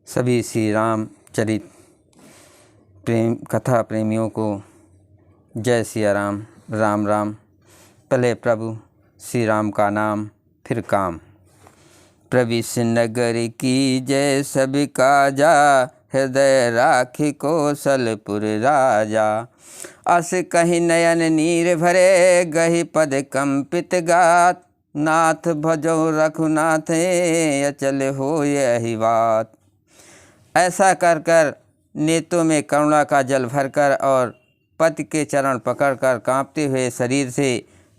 सभी श्री राम चरित प्रेम कथा प्रेमियों को जय सिया राम। राम राम। पहले प्रभु श्री राम का नाम फिर काम। प्रविश नगर की जय सभी काजा, हृदय राखी कौशलपुर राजा। अस कहीं नयन नीर भरे, गही पद कंपित गात। नाथ भजो रघुनाथ अचल हो यही बात। ऐसा कर कर नेत्रों में करुणा का जल भरकर और पति के चरण पकड़कर कांपते हुए शरीर से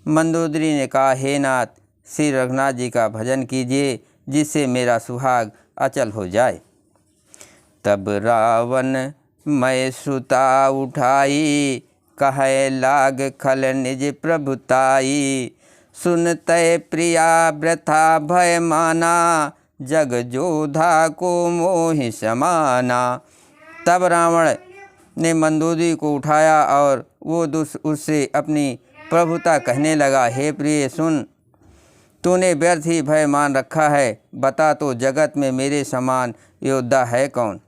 मंदोदरी ने कहा, हे नाथ, श्री रघुनाथ जी का भजन कीजिए, जिससे मेरा सुहाग अचल हो जाए। तब रावण मैं सुता उठाई, कहे लाग खल निज प्रभुताई। सुनते प्रिया व्रथा भय माना, जग जोधा को मोहि समाना। तब रावण ने मंदोदरी को उठाया और वो उससे अपनी प्रभुता कहने लगा, हे प्रिय सुन, तूने व्यर्थ ही भय मान रखा है। बता तो जगत में मेरे समान योद्धा है कौन।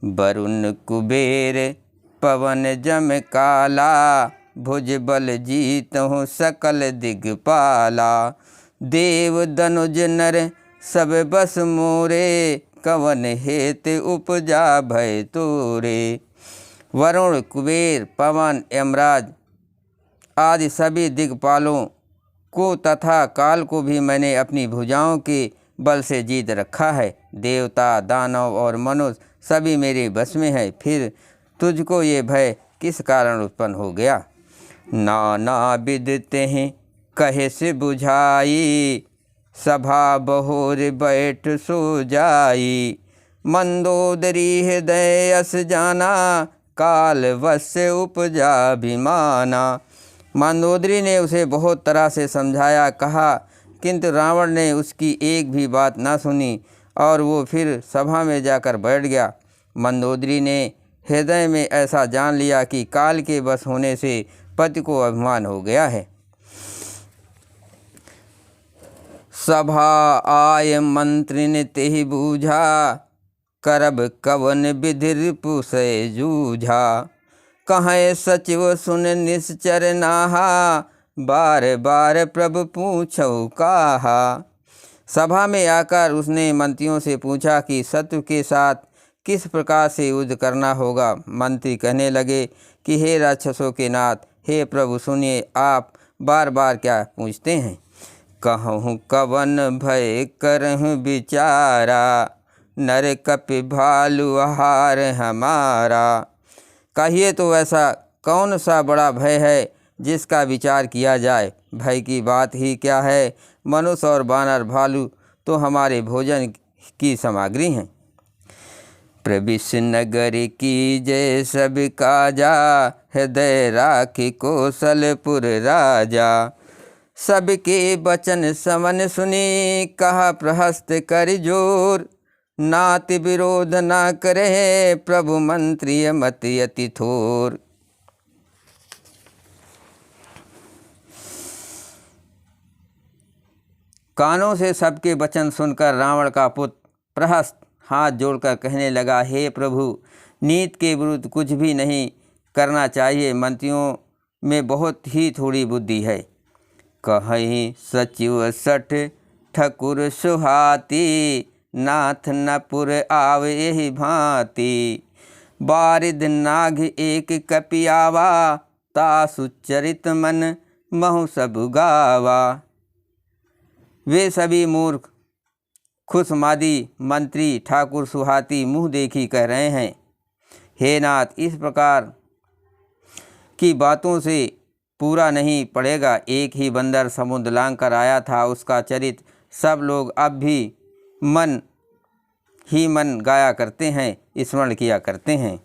वरुण कुबेर पवन जम काला, भुज बल जीत हूँ सकल दिगपाला। देव दनुज नर सब बस मोरे, कवन हेत उपजा भय तोरे। वरुण कुबेर पवन यमराज आदि सभी दिग्पालों को तथा काल को भी मैंने अपनी भुजाओं के बल से जीत रखा है। देवता दानव और मनुष्य सभी मेरे बस में है। फिर तुझको ये भय किस कारण उत्पन्न हो गया। नाना विदिते हैं कहे से बुझाई, सभा बहोर बैठ सो जाई। मंदोदरी हृदय अस जाना, काल वश उपजा भिमाना। मंदोदरी ने उसे बहुत तरह से समझाया कहा, किंतु रावण ने उसकी एक भी बात ना सुनी और वो फिर सभा में जाकर बैठ गया। मंदोदरी ने हृदय में ऐसा जान लिया कि काल के बस होने से पति को अभिमान हो गया है। सभा आय मंत्रिन तेहि बूझा, करब कवन विधि रिपु से जूझा। कहे सचिव सुन निश्चर नाहा, बार बार प्रभु पूछौ काहा। सभा में आकर उसने मंत्रियों से पूछा कि शत्रु के साथ किस प्रकार से युद्ध करना होगा। मंत्री कहने लगे कि हे राक्षसों के नाथ, हे प्रभु सुनिए, आप बार बार क्या पूछते हैं। कहूँ कवन भय करहु विचारा, नर कपि भालु आहार हमारा। कहिए तो ऐसा कौन सा बड़ा भय है जिसका विचार किया जाए। भय की बात ही क्या है, मनुष्य और बानर भालू तो हमारे भोजन की सामग्री हैं। प्रविश नगर की जय सब काजा, हृदय राखी कौशलपुर राजा। सबके बचन समन सुनी, कहा प्रहस्त कर जोर। नाति विरोध ना करे, प्रभु मंत्री मति अति थोर। कानों से सबके वचन सुनकर रावण का पुत्र प्रहस्त हाथ जोड़कर कहने लगा, हे प्रभु, नीति के विरुद्ध कुछ भी नहीं करना चाहिए। मंत्रियों में बहुत ही थोड़ी बुद्धि है। कहीं सचिव सठ ठकुर सुहाती, नाथ नपुर आव यही भांति। बारिद नाग एक कपियावा, तासु चरित मन महु सब गावा। वे सभी मूर्ख खुशमादी मंत्री ठाकुर सुहाती मुँह देखी कह रहे हैं, हे नाथ, इस प्रकार की बातों से पूरा नहीं पड़ेगा। एक ही बंदर समुद्र लांघ कर आया था, उसका चरित सब लोग अब भी मन ही मन गाया करते हैं, स्मरण किया करते हैं।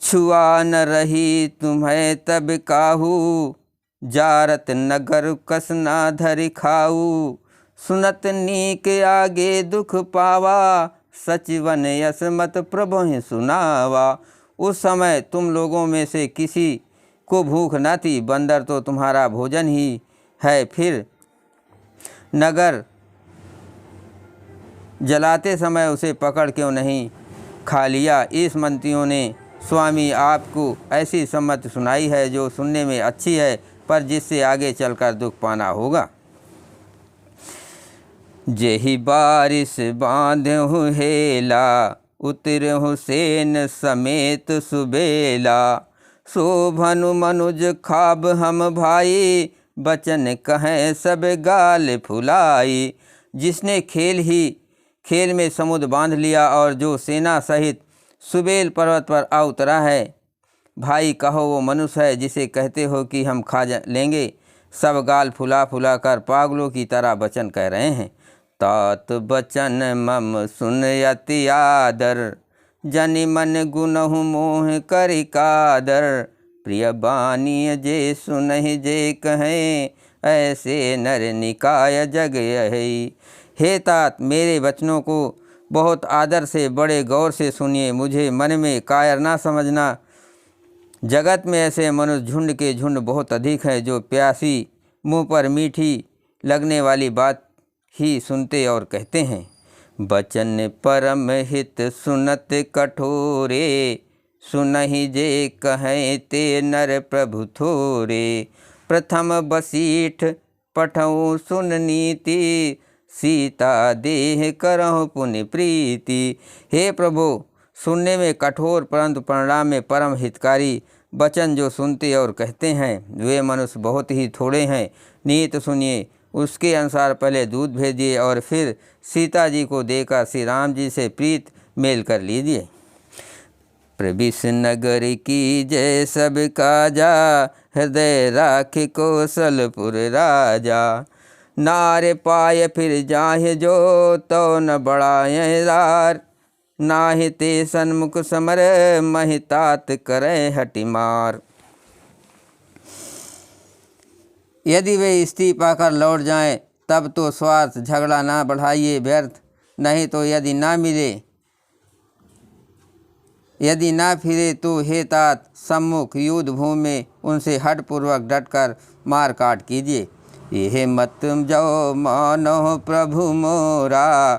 छुआ न रही तुम्हें तब काहू, जारत नगर कसना धरि खाऊ। सुनत नीक आगे दुख पावा, सचिवन यस मत प्रभु सुनावा। उस समय तुम लोगों में से किसी को भूख न थी, बंदर तो तुम्हारा भोजन ही है। फिर नगर जलाते समय उसे पकड़ क्यों नहीं खा लिया। इस मंत्रियों ने स्वामी आपको ऐसी सम्मति सुनाई है जो सुनने में अच्छी है, पर जिससे आगे चलकर दुख पाना होगा। जेहि बारिश बांधहु हेला, उतरहु सेन समेत सुबेला। शोभनु मनुज खाब हम भाई, बचन कहें सब गाल फुलाई। जिसने खेल में समुद्र बांध लिया और जो सेना सहित सुबेल पर्वत पर आ उतरा है, भाई कहो वो मनुष्य है जिसे कहते हो कि हम खा लेंगे। सब गाल फुला फुला कर पागलों की तरह वचन कह रहे हैं। तात बचन मम सुन अति आदर, जनि मन गुनहु मोह करि कादर। प्रिय बानी जे सुनहि जे कहें, ऐसे नर निकाय जग यही। हे तात, मेरे वचनों को बहुत आदर से बड़े गौर से सुनिए, मुझे मन में कायर ना समझना। जगत में ऐसे मनुष्य झुंड के झुंड बहुत अधिक हैं, जो प्यासी मुँह पर मीठी लगने वाली बात ही सुनते और कहते हैं। बचन परम हित सुनत कठोरे, सुनहि जे कहें ते नर प्रभु थोरे। प्रथम बसीठ पठऊँ सुन नीति, सीता देह करहु पुनि प्रीति। हे प्रभु, सुनने में कठोर परंतु परिणाम में परम हितकारी वचन जो सुनते और कहते हैं, वे मनुष्य बहुत ही थोड़े हैं। नीत सुनिए, उसके अनुसार पहले दूध भेजिए और फिर सीता जी को देकर श्री राम जी से प्रीत मेल कर लीजिए। प्रविश नगर की जय सब काजा, हृदय राख कौशलपुर राजा। नारे पाय फिर जाहे जो, तो न बढ़ाए रार। नाहि ते सन्मुख समर, महितात करे हटिमार। यदि वे स्त्री पाकर लौट जाएं, तब तो स्वार्थ झगड़ा ना बढ़ाइए व्यर्थ। नहीं तो यदि ना फिरे तो हे तात, सम्मुख युद्ध भूमि में उनसे हठपूर्वक डटकर मार काट कीजिए। यह मत जो मानो प्रभु मोरा,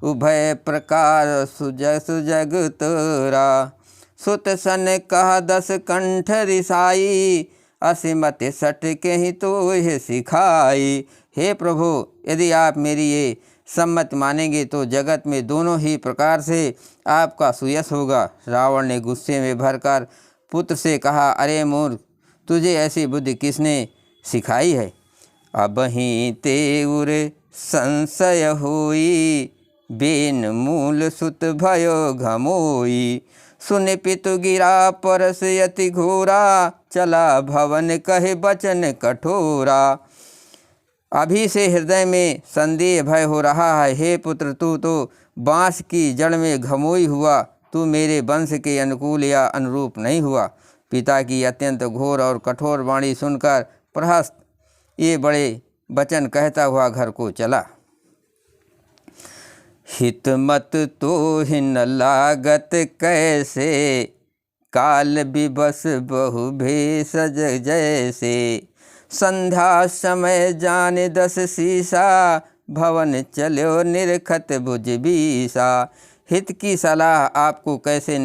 उभय प्रकार सुजग तोरा। सुत सन कह 10 कंठ रिसाई, असिमत सट के ही तो यह सिखाई। हे प्रभु, यदि आप मेरी ये सम्मत मानेंगे तो जगत में दोनों ही प्रकार से आपका सुयश होगा। रावण ने गुस्से में भरकर पुत्र से कहा, अरे मूर्ख, तुझे ऐसी बुद्धि किसने सिखाई है। अब ही तेउर संशय होई, बेन मूल सुत भयो घमोई। सुन पितु गिरा परस यति घोरा, चला भवन कहे बचन कठोरा। अभी से हृदय में संदेह भय हो रहा है। हे पुत्र, तू तो बाँस की जड़ में घमोई हुआ, तू मेरे वंश के अनुकूल या अनुरूप नहीं हुआ। पिता की अत्यंत घोर और कठोर वाणी सुनकर प्रहस्त ये बड़े वचन कहता हुआ घर को चला। हित मत तो हिन लागत कैसे, काल विबस बहु भेषज जैसे। संध्या समय जान 10 सीसा, भवन चलो निरखत भुज बीसा। हित की सलाह आपको कैसे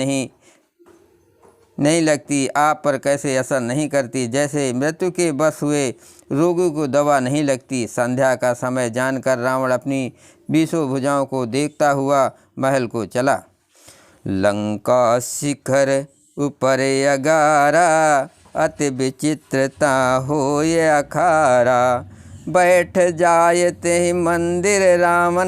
नहीं लगती, आप पर कैसे असर नहीं करती। जैसे मृत्यु के बस हुए रोगी को दवा नहीं लगती। संध्या का समय जानकर रावण अपनी 20 भुजाओं को देखता हुआ महल को चला। लंका शिखर ऊपर अगारा, अति विचित्रता होय अखारा। बैठ जाय ते मंदिर रावण,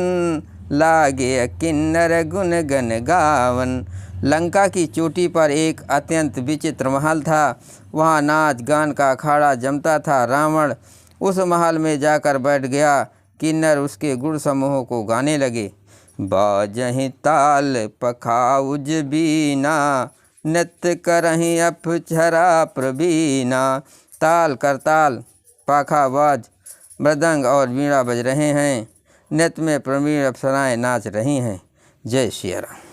लागे किन्नर गुण गन गावन। लंका की चोटी पर एक अत्यंत विचित्र महल था। वहाँ नाच गान का अखाड़ा जमता था। रावण उस महल में जाकर बैठ गया। किन्नर उसके गुण समूहों को गाने लगे। बाजहि ताल पखाउज बीना, नृत्य करहि अप्सरा प्रवीणा। ताल करताल, पाखाबाज, मृदंग और वीणा बज रहे हैं। नृत्य में प्रवीण अप्सराएं नाच रही हैं। जय श्री राम।